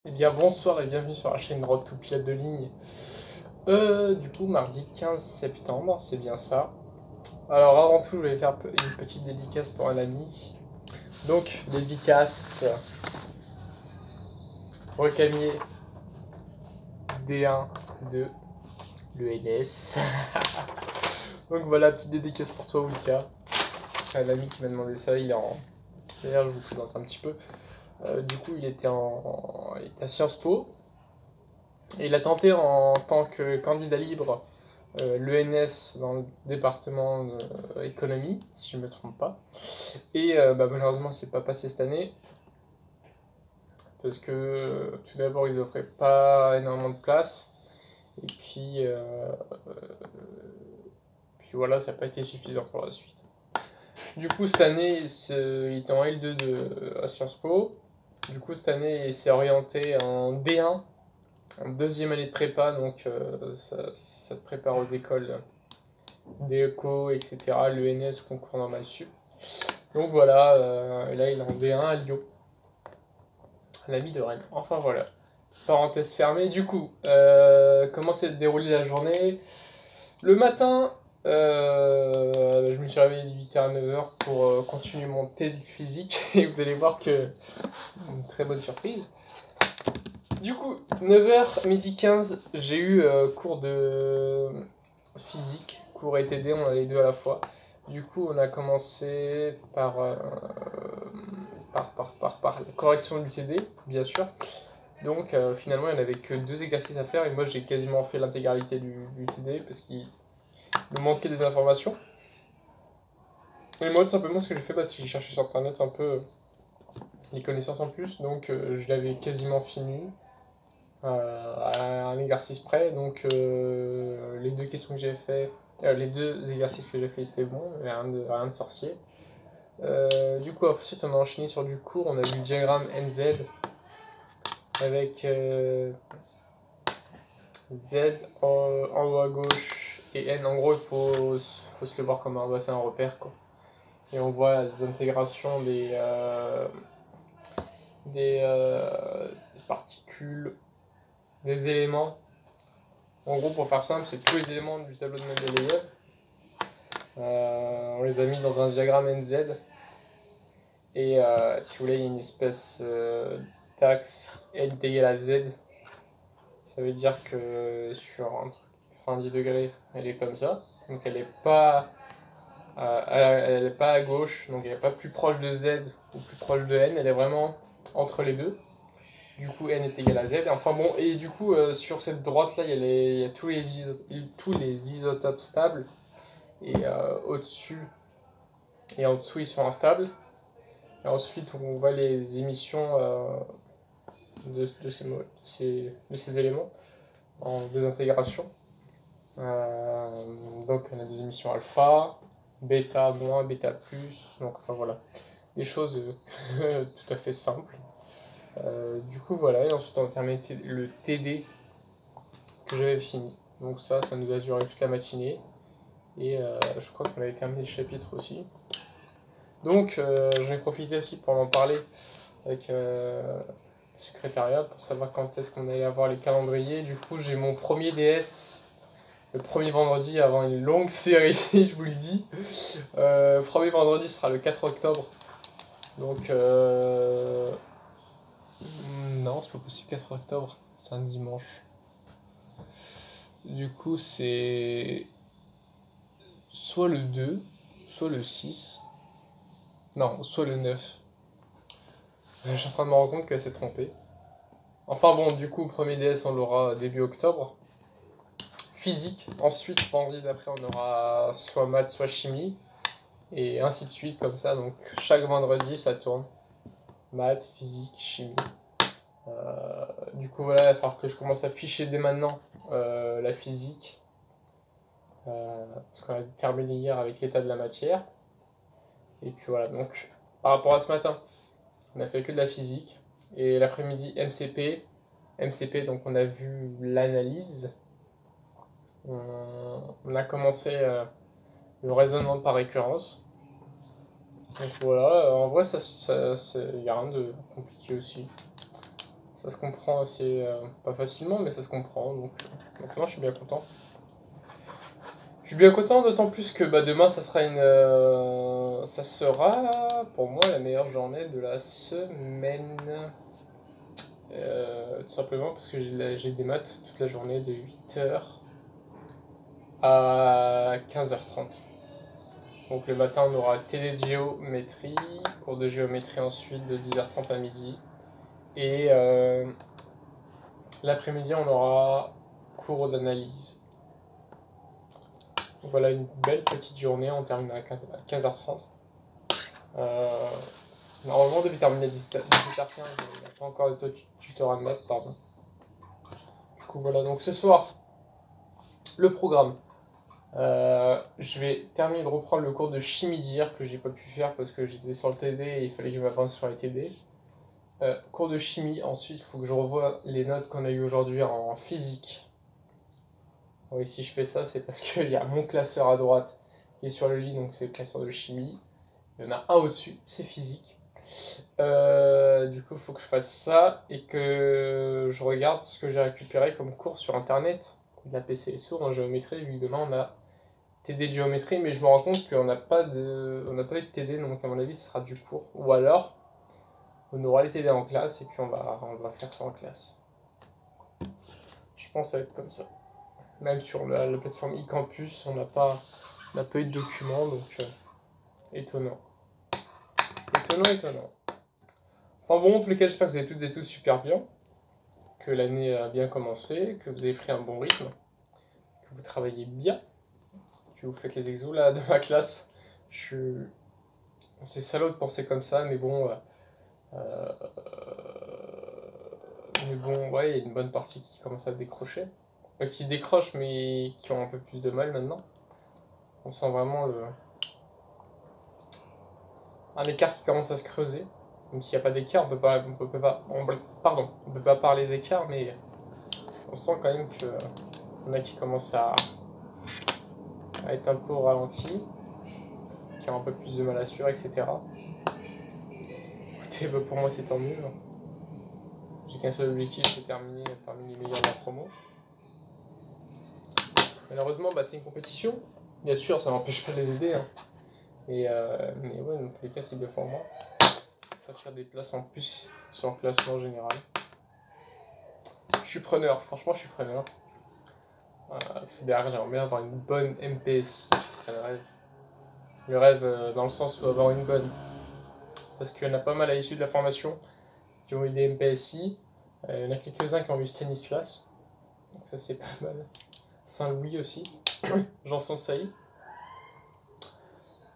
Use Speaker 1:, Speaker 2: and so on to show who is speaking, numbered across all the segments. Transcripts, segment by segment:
Speaker 1: Eh bien bonsoir et bienvenue sur la chaîne Road to Pilote de ligne. Du coup mardi 15 septembre, c'est bien ça. Alors avant tout je vais faire une petite dédicace pour un ami. Donc dédicace Recamier D1 de l'ENS. Donc voilà, petite dédicace pour toi Wika. C'est un ami qui m'a demandé ça, il est en... D'ailleurs je vous présente un petit peu. Du coup il était à Sciences Po. Et il a tenté en tant que candidat libre l'ENS dans le département économie, si je ne me trompe pas. Et malheureusement, c'est pas passé cette année. Parce que tout d'abord, ils offraient pas énormément de place. Et puis voilà, ça n'a pas été suffisant pour la suite. Du coup, cette année, il était en L2 à Sciences Po. Du coup, cette année, il s'est orienté en D1, en deuxième année de prépa. Donc, ça te prépare aux écoles d'éco, etc. L'ENS, concours normal sup. Donc voilà, là il est en D1 à Lyon, l'ami de Rennes. Enfin voilà, parenthèse fermée. Du coup, comment s'est déroulée la journée? Le matin, je me suis réveillé de 8h à 9h pour continuer mon TED physique. Et vous allez voir que une très bonne surprise. Du coup, 9h, midi 15, j'ai eu cours de physique, cours et TD, on a les deux à la fois. Du coup, on a commencé par la correction du TD, bien sûr. Donc, finalement, il n'y en avait que deux exercices à faire et moi, j'ai quasiment fait l'intégralité du TD parce qu'il me manquait des informations. Et moi, tout simplement, ce que j'ai fait, c'est que j'ai cherché sur internet un peu les connaissances en plus. Donc, je l'avais quasiment fini à un exercice près. Donc, les deux questions que j'ai fait, les deux exercices que j'ai fait, c'était bon, rien de sorcier. Du coup, ensuite, on a enchaîné sur du cours. On a vu le diagramme NZ avec Z en haut à gauche et N. En gros, faut se le voir comme un bassin, un repère, quoi. Et on voit les intégrations des particules, des éléments. En gros, pour faire simple, c'est tous les éléments du tableau de Mendeleïev. On les a mis dans un diagramme NZ. Et si vous voulez, il y a une espèce d'axe N est égal à Z. Ça veut dire que sur un truc 90 degrés, elle est comme ça. Donc elle est pas à gauche, donc elle n'est pas plus proche de Z ou plus proche de N, elle est vraiment entre les deux. Du coup, N est égal à Z. Enfin bon, et du coup, sur cette droite-là, il y a tous les isotopes stables. Et au-dessus et en dessous, ils sont instables. Et ensuite, on voit les émissions de ces éléments en désintégration. Donc, on a des émissions alpha, bêta moins, bêta plus. Donc, enfin voilà, des choses tout à fait simples. Du coup, voilà. Et ensuite, on a terminé le TD que j'avais fini. Donc, ça nous a duré toute la matinée. Et je crois qu'on avait terminé le chapitre aussi. Donc, j'en ai profité aussi pour en parler avec le secrétariat pour savoir quand est-ce qu'on allait avoir les calendriers. Du coup, j'ai mon premier DS le premier vendredi avant une longue série, je vous le dis. Premier vendredi sera le 4 octobre. Donc, non, c'est pas possible, 4 octobre, c'est un dimanche. Du coup, c'est soit le 2, soit le 6. Non, soit le 9. Je suis en train de me rendre compte qu'elle s'est trompée. Enfin bon, du coup, premier DS, on l'aura début octobre. Physique. Ensuite, vendredi d'après, on aura soit maths, soit chimie. Et ainsi de suite, comme ça. Donc, chaque vendredi, ça tourne. Maths, physique, chimie. Du coup, voilà, il va falloir que je commence à ficher dès maintenant la physique. Parce qu'on a terminé hier avec l'état de la matière. Et puis voilà, donc, par rapport à ce matin, on a fait que de la physique. Et l'après-midi, MCP. MCP, donc on a vu l'analyse. On a commencé le raisonnement par récurrence. Donc voilà, en vrai, il n'y a rien de compliqué aussi. Ça se comprend assez, pas facilement, mais ça se comprend. Donc non, je suis bien content. Je suis bien content, d'autant plus que demain, ça sera pour moi la meilleure journée de la semaine. Tout simplement parce que j'ai des maths toute la journée de 8h à 15h30. Donc le matin, on aura télé de géométrie, cours de géométrie ensuite de 10h30 à midi. Et l'après-midi, on aura cours d'analyse. Donc voilà, une belle petite journée, on termine à 15h30. Normalement, on devait terminer à 18h15, il n'y a pas encore de tutorat de maths, pardon. Du coup, voilà, donc ce soir, le programme. Je vais terminer de reprendre le cours de chimie d'hier que j'ai pas pu faire parce que j'étais sur le TD et il fallait que je m'avance sur les TD. Cours de chimie, ensuite il faut que je revoie les notes qu'on a eues aujourd'hui en physique. Oui, si je fais ça, c'est parce qu'il y a mon classeur à droite qui est sur le lit, donc c'est le classeur de chimie. Il y en a un au-dessus, c'est physique. Du coup, il faut que je fasse ça et que je regarde ce que j'ai récupéré comme cours sur internet de la PCSO en géométrie, vu que demain on a TD de géométrie, mais je me rends compte qu'on n'a pas eu de TD, donc à mon avis ce sera du cours. Ou alors, on aura les TD en classe et puis on va faire ça en classe. Je pense que ça va être comme ça. Même sur la plateforme eCampus, on n'a pas eu de documents, donc étonnant. Étonnant. Enfin bon, en tous les cas, j'espère que vous allez toutes et tous super bien, que l'année a bien commencé, que vous avez pris un bon rythme, que vous travaillez bien, que vous faites les exos là de ma classe. C'est salaud de penser comme ça, mais bon, ouais, il y a une bonne partie qui commence à décrocher. Pas qui décrochent, mais qui ont un peu plus de mal maintenant. On sent vraiment un écart qui commence à se creuser. Même s'il n'y a pas d'écart, on peut pas parler d'écart, mais on sent quand même qu'il y en a qui commencent à être un peu au ralenti, qui ont un peu plus de mal à suivre, etc. Écoutez, pour moi c'est tant mieux. J'ai qu'un seul objectif, c'est terminer parmi les meilleurs de la promo. Malheureusement, c'est une compétition. Bien sûr, ça m'empêche pas de les aider. Hein. Mais ouais, dans tous les cas, c'est bien pour moi. Ça va faire des places en plus sur le classement général. Je suis preneur, franchement, je suis preneur. Derrière, j'aimerais bien avoir une bonne MPSI, ce serait le rêve. Le rêve dans le sens où avoir une bonne. Parce qu'il y en a pas mal à l'issue de la formation qui ont eu des MPSI. Il y en a quelques-uns qui ont eu Stanislas. Donc ça, c'est pas mal. Saint-Louis aussi. Janson Sailly.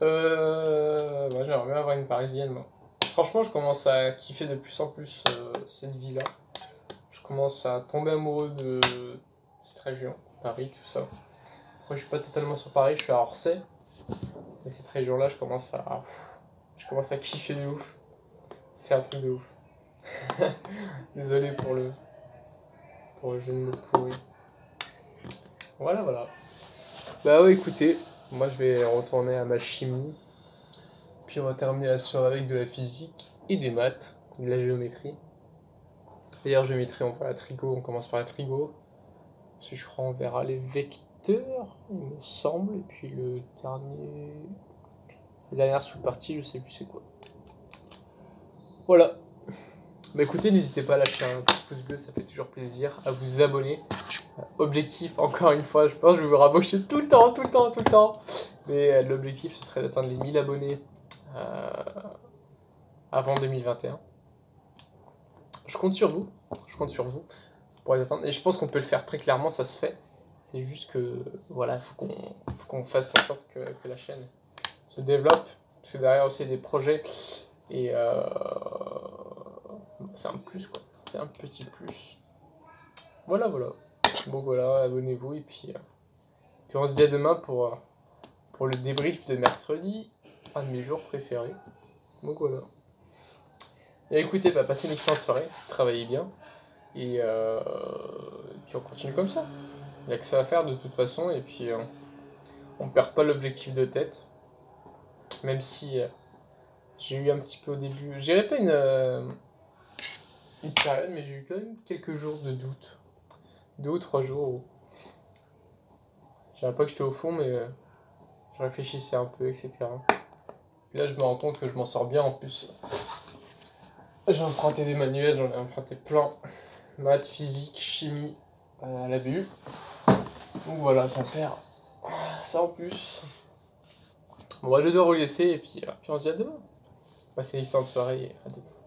Speaker 1: J'aimerais bien avoir une parisienne. Moi. Franchement, je commence à kiffer de plus en plus cette vie-là. Je commence à tomber amoureux de cette région, Paris, tout ça. Après, je suis pas totalement sur Paris, je suis à Orsay. Mais cette région-là, je commence à kiffer de ouf. C'est un truc de ouf. Désolé pour le jeu de mots pourri. Voilà. Bah ouais, écoutez, moi je vais retourner à ma chimie. Puis on va terminer la soirée avec de la physique et des maths, de la géométrie. D'ailleurs, géométrie, on voit la trigo, on commence par la trigo. Ensuite, je crois on verra les vecteurs, il me semble. Et puis la dernière sous-partie, je sais plus c'est quoi. Voilà. Bah écoutez, n'hésitez pas à lâcher un petit pouce bleu, ça fait toujours plaisir. À vous abonner. Objectif, encore une fois, je pense que je vais vous rabocher tout le temps. Mais l'objectif, ce serait d'atteindre les 1000 abonnés avant 2021. Je compte sur vous pour les atteindre. Et je pense qu'on peut le faire très clairement, ça se fait. C'est juste que, voilà, il faut qu'on fasse en sorte que la chaîne se développe. Parce que derrière aussi, il y a des projets. Et c'est un plus, quoi. C'est un petit plus. Voilà. Donc voilà, abonnez-vous. Et puis on se dit à demain pour le débrief de mercredi. Un de mes jours préférés. Donc voilà. Et écoutez, passez une excellente soirée. Travaillez bien. Et puis on continue comme ça. Il n'y a que ça à faire de toute façon. Et puis on perd pas l'objectif de tête. Même si j'ai eu un petit peu au début. Je dirais pas une période, mais j'ai eu quand même quelques jours de doute. 2 ou 3 jours où je dirais pas que j'étais au fond, mais je réfléchissais un peu, etc. Puis là, je me rends compte que je m'en sors bien en plus. J'ai emprunté des manuels, j'en ai emprunté plein. Maths, physique, chimie, à la BU. Donc voilà, ça perd. Ça en plus. Bon, bah, je dois relaisser et puis on se dit à demain. Passez une excellente soirée et à demain.